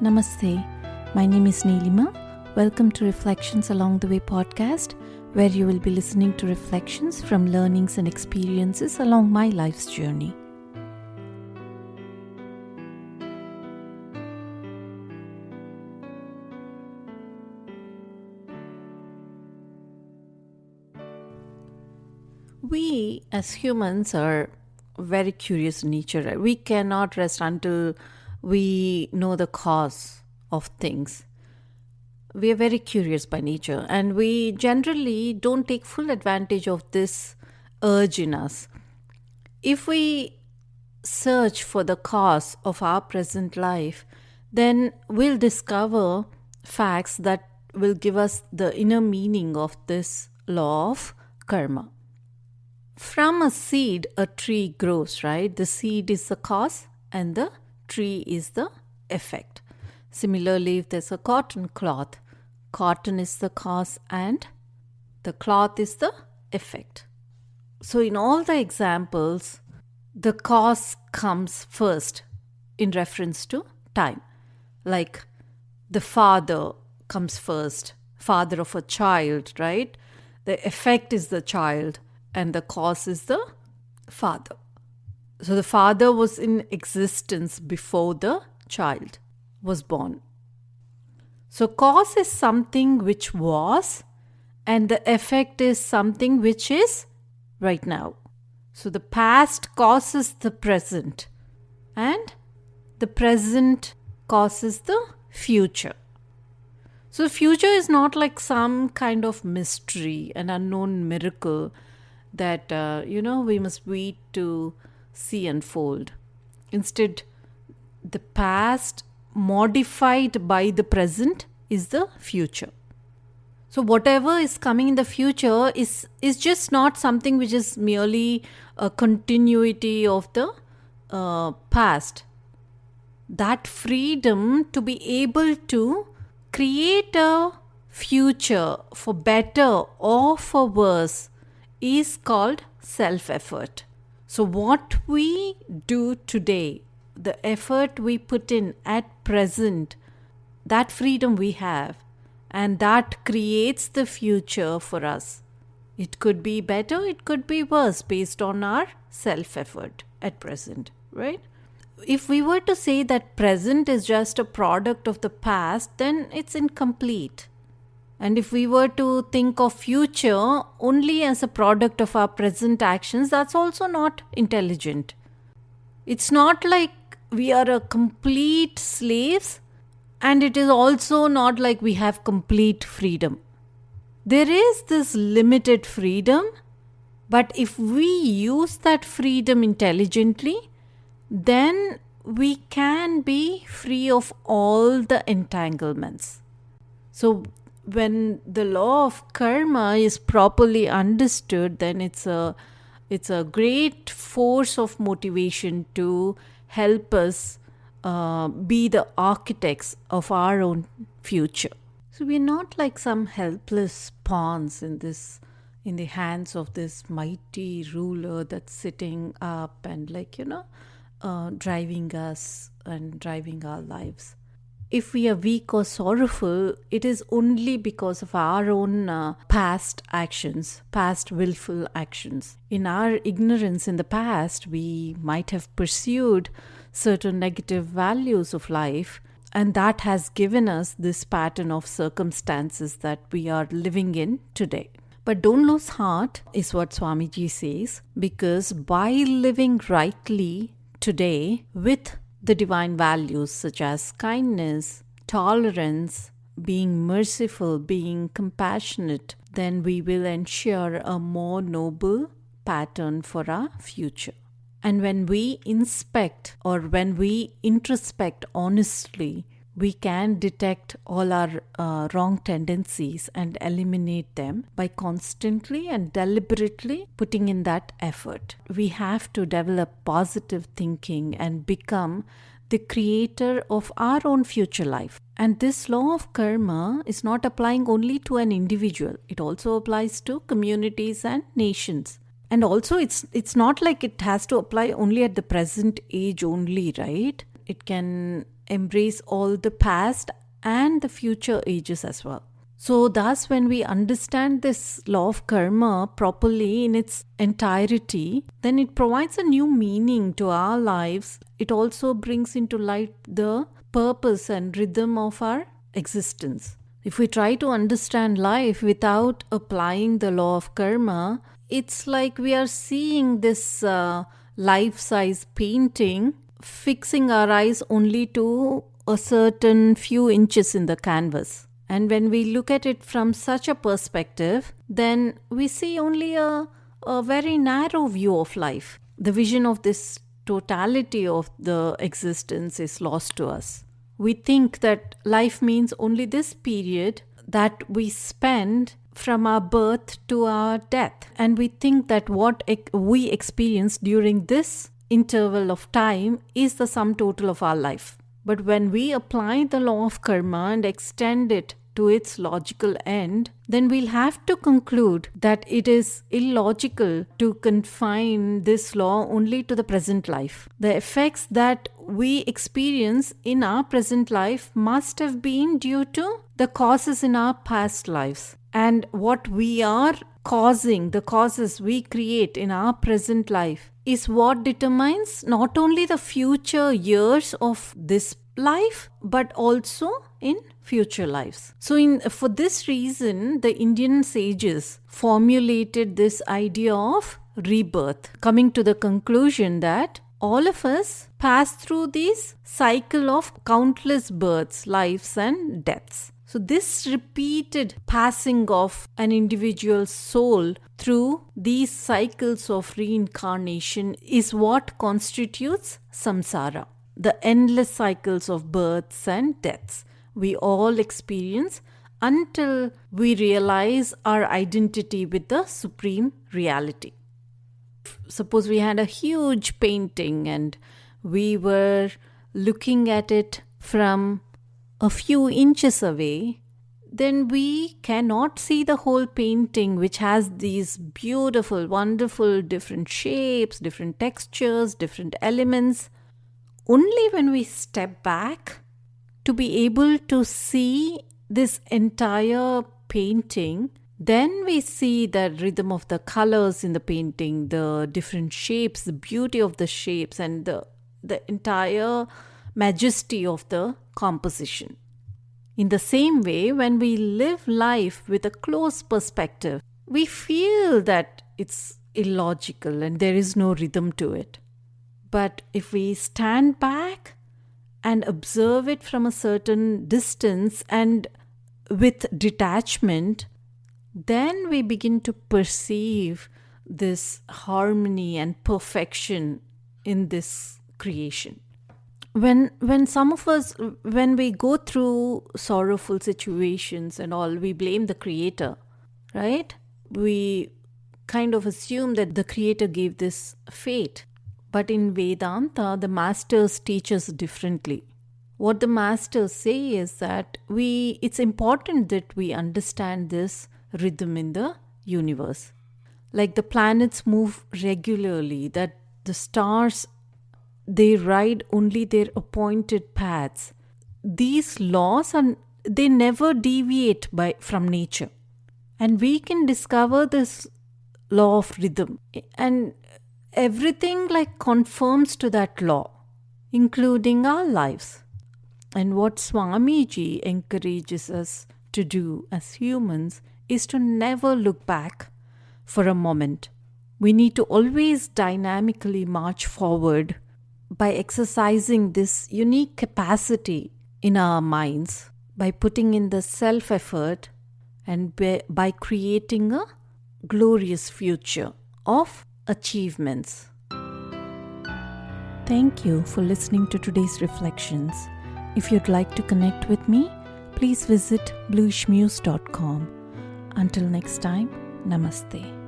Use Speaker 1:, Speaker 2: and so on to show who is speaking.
Speaker 1: Namaste. My name is Neelima. Welcome to Reflections Along the Way podcast, where you will be listening to reflections from learnings and experiences along my life's journey. We as humans are very curious in nature. Right? We cannot rest until we know the cause of things. We are very curious by nature, and we generally don't take full advantage of this urge in us. If we search for the cause of our present life, then we'll discover facts that will give us the inner meaning of this law of karma. From a seed, a tree grows, right? The seed is the cause and the tree is the effect. Similarly, if there's a cotton cloth, cotton is the cause and the cloth is the effect. So in all the examples, the cause comes first in reference to time. Like the father comes first, father of a child, right? The effect is the child and the cause is the father. So the father was in existence before the child was born. So cause is something which was, and the effect is something which is right now. So the past causes the present, and the present causes the future. So future is not like some kind of mystery, an unknown miracle that we must wait to see unfold. Instead, the past modified by the present is the future. So whatever is coming in the future is just not something which is merely a continuity of the past. That freedom to be able to create a future for better or for worse is called self-effort. So what we do today, the effort we put in at present, that freedom we have, and that creates the future for us. It could be better, it could be worse based on our self-effort at present, right? If we were to say that present is just a product of the past, then it's incomplete. And if we were to think of future only as a product of our present actions, that's also not intelligent. It's not like we are a complete slaves, and it is also not like we have complete freedom. There is this limited freedom, but if we use that freedom intelligently, then we can be free of all the entanglements. So when the law of karma is properly understood, then it's a great force of motivation to help us be the architects of our own future. So we're not like some helpless pawns in the hands of this mighty ruler that's sitting up and driving us and driving our lives. If we are weak or sorrowful, it is only because of our own past actions, past willful actions. In our ignorance in the past, we might have pursued certain negative values of life, and that has given us this pattern of circumstances that we are living in today. But don't lose heart, is what Swamiji says, because by living rightly today with the divine values such as kindness, tolerance, being merciful, being compassionate, then we will ensure a more noble pattern for our future. And when we inspect or when we introspect honestly, we can detect all our wrong tendencies and eliminate them by constantly and deliberately putting in that effort. We have to develop positive thinking and become the creator of our own future life. And this law of karma is not applying only to an individual. It also applies to communities and nations. And also it's not like it has to apply only at the present age only, right? it can embrace all the past and the future ages as well. So thus, when we understand this law of karma properly in its entirety, then it provides a new meaning to our lives. It also brings into light the purpose and rhythm of our existence. If we try to understand life without applying the law of karma, it's like we are seeing this life-size painting, fixing our eyes only to a certain few inches in the canvas. And when we look at it from such a perspective, then we see only a very narrow view of life. The vision of this totality of the existence is lost to us. We think that life means only this period that we spend from our birth to our death. And we think that what we experience during this interval of time is the sum total of our life. But when we apply the law of karma and extend it to its logical end, then we'll have to conclude that it is illogical to confine this law only to the present life. The effects that we experience in our present life must have been due to the causes in our past lives. And what we are causing, the causes we create in our present life, is what determines not only the future years of this life, but also in future lives. So for this reason, the Indian sages formulated this idea of rebirth, coming to the conclusion that all of us pass through this cycle of countless births, lives and deaths. So this repeated passing of an individual's soul through these cycles of reincarnation is what constitutes samsara, the endless cycles of births and deaths we all experience until we realize our identity with the supreme reality. Suppose we had a huge painting and we were looking at it from a few inches away, then we cannot see the whole painting, which has these beautiful, wonderful, different shapes, different textures, different elements. Only when we step back to be able to see this entire painting, then we see the rhythm of the colors in the painting, the different shapes, the beauty of the shapes, and the entire majesty of the composition. In the same way, when we live life with a close perspective, we feel that it's illogical and there is no rhythm to it. But if we stand back and observe it from a certain distance and with detachment, then we begin to perceive this harmony and perfection in this creation. When some of us, when we go through sorrowful situations and all, we blame the creator, right? We kind of assume that the creator gave this fate. But in Vedanta, the masters teach us differently. What the masters say is that it's important that we understand this rhythm in the universe. Like the planets move regularly, that the stars, they ride only their appointed paths. These laws they never deviate from nature. And we can discover this law of rhythm. And everything like conforms to that law, including our lives. And what Swamiji encourages us to do as humans is to never look back for a moment. We need to always dynamically march forward by exercising this unique capacity in our minds, by putting in the self-effort and by creating a glorious future of achievements. Thank you for listening to today's reflections. If you'd like to connect with me, please visit bluishmuse.com. Until next time, namaste.